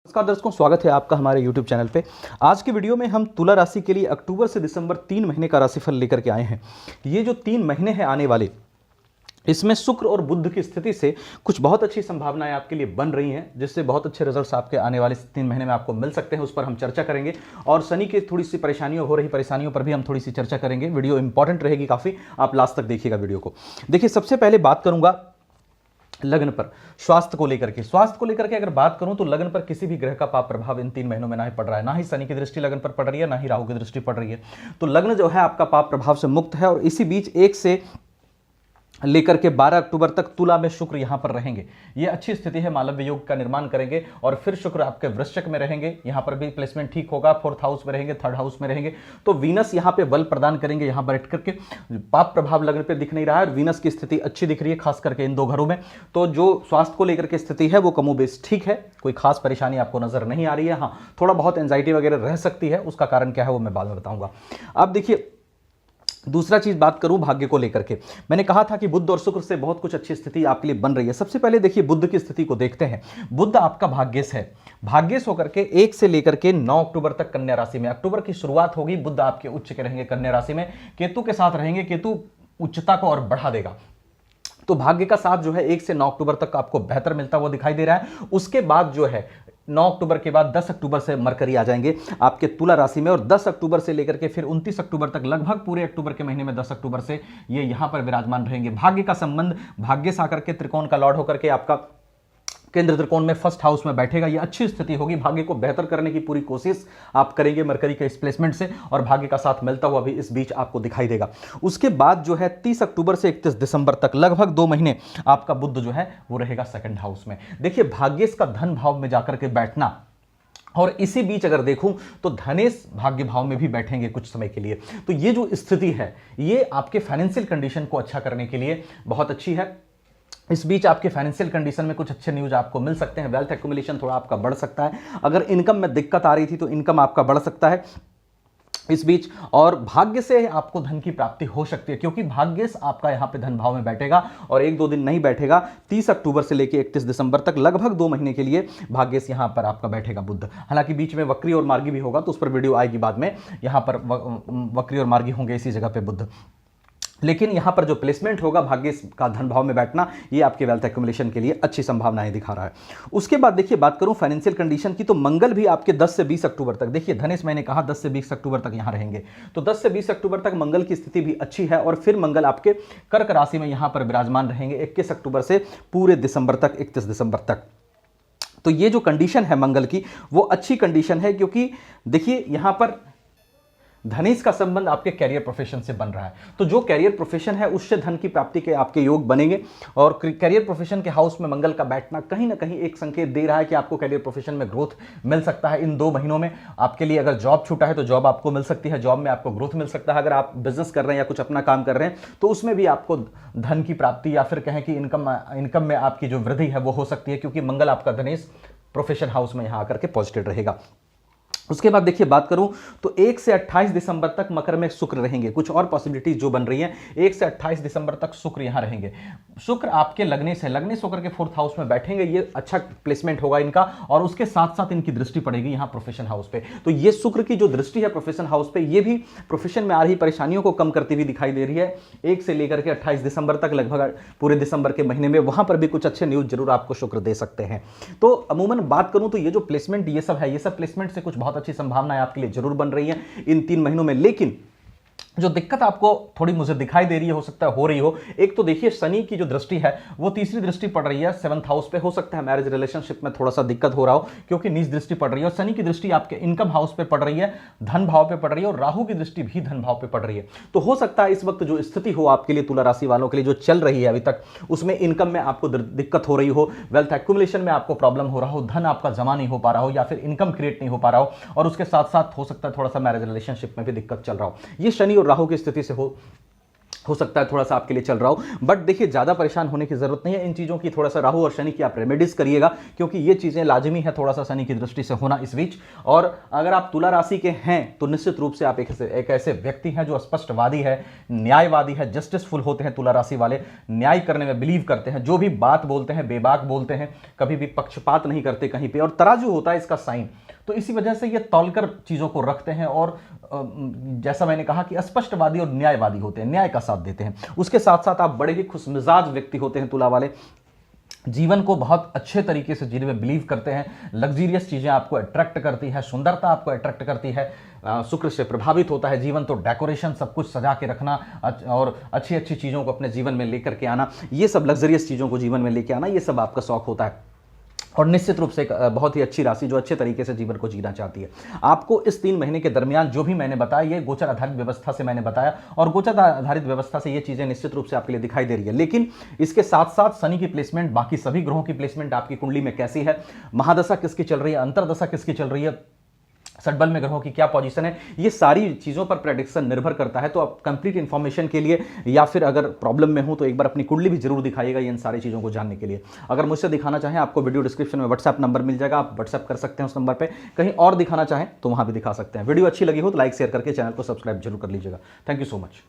नमस्कार दर्शकों, स्वागत है आपका हमारे YouTube चैनल पे। आज की वीडियो में हम तुला राशि के लिए अक्टूबर से दिसंबर 3 महीने का राशिफल लेकर के आए हैं। ये जो 3 महीने हैं आने वाले, इसमें शुक्र और बुध की स्थिति से कुछ बहुत अच्छी संभावनाएं आपके लिए बन रही हैं, जिससे बहुत अच्छे रिजल्ट्स आपके आने वाले 3 महीने में आपको मिल सकते हैं। उस पर हम चर्चा करेंगे और शनि की थोड़ी सी परेशानियों पर भी हम थोड़ी सी चर्चा करेंगे। वीडियो इंपॉर्टेंट रहेगी काफ़ी, आप लास्ट तक देखिएगा वीडियो को। देखिए, सबसे पहले बात करूंगा लग्न पर, स्वास्थ्य को लेकर के अगर बात करूं तो लग्न पर किसी भी ग्रह का पाप प्रभाव इन 3 महीनों में ना ही पड़ रहा है। ना ही शनि की दृष्टि लग्न पर पड़ रही है, ना ही राहु की दृष्टि पड़ रही है। तो लग्न जो है आपका पाप प्रभाव से मुक्त है। और इसी बीच 1 से लेकर के 12 अक्टूबर तक तुला में शुक्र यहां पर रहेंगे। ये अच्छी स्थिति है, मालव्य योग का निर्माण करेंगे। और फिर शुक्र आपके वृश्चिक में रहेंगे, यहां पर भी प्लेसमेंट ठीक होगा। 4th हाउस में रहेंगे, 3rd हाउस में रहेंगे। तो वीनस यहां पे बल प्रदान करेंगे। यहां पर बैठ करके पाप प्रभाव लग्न पे दिख नहीं रहा है और वीनस की स्थिति अच्छी दिख रही है, खास करके इन 2 घरों में। तो जो स्वास्थ्य को लेकर के स्थिति है वो कमोबेश ठीक है, कोई खास परेशानी आपको नजर नहीं आ रही है। हाँ, थोड़ा बहुत एंजाइटी वगैरह रह सकती है, उसका कारण क्या है वो मैं बाद में बताऊंगा। अब देखिए, दूसरा चीज बात करूं भाग्य को लेकर के, मैंने कहा था कि बुध और शुक्र से बहुत कुछ अच्छी स्थिति आपके लिए बन रही है। सबसे पहले देखिए बुध की स्थिति को देखते हैं। बुध आपका भाग्येश है, भाग्येश होकर के 1 से लेकर के 9 अक्टूबर तक कन्या राशि में, अक्टूबर की शुरुआत होगी, बुध आपके उच्च के रहेंगे कन्या राशि में, केतु के साथ रहेंगे। केतु उच्चता को और बढ़ा देगा। तो भाग्य का साथ जो है 1 से 9 अक्टूबर तक आपको बेहतर मिलता हुआ दिखाई दे रहा है। उसके बाद जो है 9 अक्टूबर के बाद 10 अक्टूबर से मरकरी आ जाएंगे आपके तुला राशि में। और 10 अक्टूबर से लेकर के फिर 29 अक्टूबर तक, लगभग पूरे अक्टूबर के महीने में 10 अक्टूबर से ये यहां पर विराजमान रहेंगे। भाग्य का संबंध भाग्य से आकर के त्रिकोण का लॉर्ड होकर के आपका केंद्र त्रिकोण में 1st हाउस में बैठेगा। यह अच्छी स्थिति होगी, भाग्य को बेहतर करने की पूरी कोशिश आप करेंगे मरकरी के इस प्लेसमेंट से, और भाग्य का साथ मिलता हुआ भी इस बीच आपको दिखाई देगा। उसके बाद जो है 30 अक्टूबर से 31 दिसंबर तक, लगभग 2 महीने आपका बुध जो है वो रहेगा 2nd हाउस में। देखिए, भाग्येश का धन भाव में जाकर के बैठना, और इसी बीच अगर देखूं तो धनेश भाग्य भाव में भी बैठेंगे कुछ समय के लिए। तो ये जो स्थिति है ये आपके फाइनेंशियल कंडीशन को अच्छा करने के लिए बहुत अच्छी है। इस बीच आपके फाइनेंशियल कंडीशन में कुछ अच्छे न्यूज आपको मिल सकते हैं। वेल्थ एक्युमुलेशन थोड़ा आपका बढ़ सकता है। अगर इनकम में दिक्कत आ रही थी तो इनकम आपका बढ़ सकता है इस बीच। और भाग्य से आपको धन की प्राप्ति हो सकती है, क्योंकि भाग्य आपका यहां पे धन भाव में बैठेगा और 1-2 दिन नहीं बैठेगा। 30 अक्टूबर से लेकर 31 दिसंबर तक, लगभग 2 महीने के लिए भाग्य यहां पर आपका बैठेगा बुध। हालांकि बीच में वक्री और मार्गी भी होगा, तो उस पर वीडियो आएगी बाद में। यहां पर वक्री और मार्गी होंगे इसी जगह पे बुध, लेकिन यहां पर जो प्लेसमेंट होगा भाग्य का धन भाव में बैठना, ये आपके वेल्थ एक्युमुलेशन के लिए अच्छी संभावनाएं दिखा रहा है। उसके बाद देखिए, बात करूं फाइनेंशियल कंडीशन की, तो मंगल भी आपके 10 से 20 अक्टूबर तक, देखिए धनेश मैंने कहा 10 से 20 अक्टूबर तक यहां रहेंगे, तो 10 से 20 अक्टूबर तक मंगल की स्थिति भी अच्छी है। और फिर मंगल आपके कर्क राशि में यहां पर विराजमान रहेंगे 21 अक्टूबर से पूरे दिसंबर तक, 31 दिसंबर तक। तो ये जो कंडीशन है मंगल की, वो अच्छी कंडीशन है, क्योंकि देखिए यहां पर धनेश का संबंध आपके कैरियर प्रोफेशन से बन रहा है। तो जो कैरियर प्रोफेशन है उससे धन की प्राप्ति के आपके योग बनेंगे। और कैरियर प्रोफेशन के हाउस में मंगल का बैठना कहीं ना कहीं एक संकेत दे रहा है कि आपको कैरियर प्रोफेशन में ग्रोथ मिल सकता है इन 2 महीनों में। आपके लिए अगर जॉब छूटा है तो जॉब आपको मिल सकती है, जॉब में आपको ग्रोथ मिल सकता है। अगर आप बिजनेस कर रहे हैं या कुछ अपना काम कर रहे हैं तो उसमें भी आपको धन की प्राप्ति, या फिर कहें कि इनकम में आपकी जो वृद्धि है वो हो सकती है, क्योंकि मंगल आपका धनेश प्रोफेशन हाउस में यहां आकर के पॉजिटिव रहेगा। उसके बाद देखिए, बात करूं तो 1 से 28 दिसंबर तक मकर में शुक्र रहेंगे। कुछ और पॉसिबिलिटीज जो बन रही हैं, 1 से 28 दिसंबर तक शुक्र यहां रहेंगे। शुक्र आपके लग्नेश है, लग्नेश होकर के 4th हाउस में बैठेंगे। ये अच्छा प्लेसमेंट होगा इनका, और उसके साथ साथ इनकी दृष्टि पड़ेगी यहां प्रोफेशन हाउस पे। तो ये शुक्र की जो दृष्टि है प्रोफेशन हाउस पे, ये भी प्रोफेशन में आ रही परेशानियों को कम करती हुई दिखाई दे रही है। 1 से लेकर के 28 दिसंबर तक, लगभग पूरे दिसंबर के महीने में, वहां पर भी कुछ अच्छे न्यूज जरूर आपको शुक्र दे सकते हैं। तो अमूमन बात करूं तो ये जो प्लेसमेंट ये सब है, ये सब प्लेसमेंट से कुछ बहुत अच्छी संभावनाएं आपके लिए जरूर बन रही है इन 3 महीनों में। लेकिन जो दिक्कत आपको थोड़ी मुझे दिखाई दे रही है, हो सकता है हो रही हो, एक तो देखिए शनि की जो दृष्टि है वो तीसरी दृष्टि पड़ रही है 7th हाउस पे। हो सकता है मैरिज रिलेशनशिप में थोड़ा सा दिक्कत हो रहा हो, क्योंकि नीच दृष्टि पड़ रही है। और शनि की दृष्टि आपके इनकम हाउस पे पड़ रही है, धन भाव पे पड़ रही है, और राहु की दृष्टि भी धन भाव पे पड़ रही है। तो हो सकता है इस वक्त जो स्थिति हो आपके लिए, तुला राशि वालों के लिए जो चल रही है अभी तक, उसमें इनकम में आपको दिक्कत हो रही हो, वेल्थ एक्युमुलेशन में आपको प्रॉब्लम हो रहा हो, धन आपका जमा नहीं हो पा रहा हो, या फिर इनकम क्रिएट नहीं हो पा रहा हो, और उसके साथ साथ हो सकता है थोड़ा सा मैरिज रिलेशनशिप में भी दिक्कत चल रहा हो। ये शनि और राहु की स्थिति से हो हो सकता है थोड़ा सा आपके लिए चल रहा हो, बट देखिए ज़्यादा परेशान होने की जरूरत नहीं है इन चीज़ों की। थोड़ा सा राहु और शनि की आप रेमेडीज करिएगा, क्योंकि ये चीज़ें लाजमी है थोड़ा सा शनि की दृष्टि से होना इस बीच। और अगर आप तुला राशि के हैं तो निश्चित रूप से आप एक ऐसे व्यक्ति हैं जो स्पष्टवादी है, न्यायवादी है, जस्टिसफुल होते हैं। तुला राशि वाले न्याय करने में बिलीव करते हैं, जो भी बात बोलते हैं बेबाक बोलते हैं, कभी भी पक्षपात नहीं करते कहीं पे। और तराजू होता है इसका साइन, तो इसी वजह से ये तौलकर चीज़ों को रखते हैं और जैसा मैंने कहा कि स्पष्टवादी और न्यायवादी होते हैं, न्याय का साथ देते हैं। उसके साथ साथ आप बड़े ही खुशमिजाज व्यक्ति होते हैं तुला वाले, जीवन को बहुत अच्छे तरीके से जीने में बिलीव करते हैं। लग्जीरियस चीज़ें आपको अट्रैक्ट करती है, सुंदरता आपको अट्रैक्ट करती है, शुक्र से प्रभावित होता है जीवन, तो डेकोरेशन सब कुछ सजा के रखना और अच्छी अच्छी चीज़ों को अपने जीवन में लेकर के आना, ये सब लग्जरियस चीज़ों को जीवन में लेके आना, ये सब आपका शौक होता है। और निश्चित रूप से एक बहुत ही अच्छी राशि जो अच्छे तरीके से जीवन को जीना चाहती है। आपको इस 3 महीने के दरमियान जो भी मैंने बताया, ये गोचर आधारित व्यवस्था से मैंने बताया, और गोचर आधारित व्यवस्था से ये चीज़ें निश्चित रूप से आपके लिए दिखाई दे रही है। लेकिन इसके साथ साथ शनि की प्लेसमेंट, बाकी सभी ग्रहों की प्लेसमेंट आपकी कुंडली में कैसी है, महादशा किसकी चल रही है, अंतरदशा किसकी चल रही है, सटबल में ग्रहों की क्या पोजीशन है, ये सारी चीज़ों पर प्रेडिक्शन निर्भर करता है। तो आप कंप्लीट इन्फॉर्मेशन के लिए या फिर अगर प्रॉब्लम में हो तो एक बार अपनी कुंडली भी जरूर दिखाइएगा इन सारी चीज़ों को जानने के लिए। अगर मुझसे दिखाना चाहें, आपको वीडियो डिस्क्रिप्शन में व्हाट्सएप नंबर मिल जाएगा, आप व्हाट्सएप कर सकते हैं उस नंबर पर। कहीं और दिखाना चाहें तो वहाँ भी दिखा सकते हैं। वीडियो अच्छी लगी हो तो लाइक शेयर करके चैनल को सब्सक्राइब जरूर कर लीजिएगा। Thank you so much.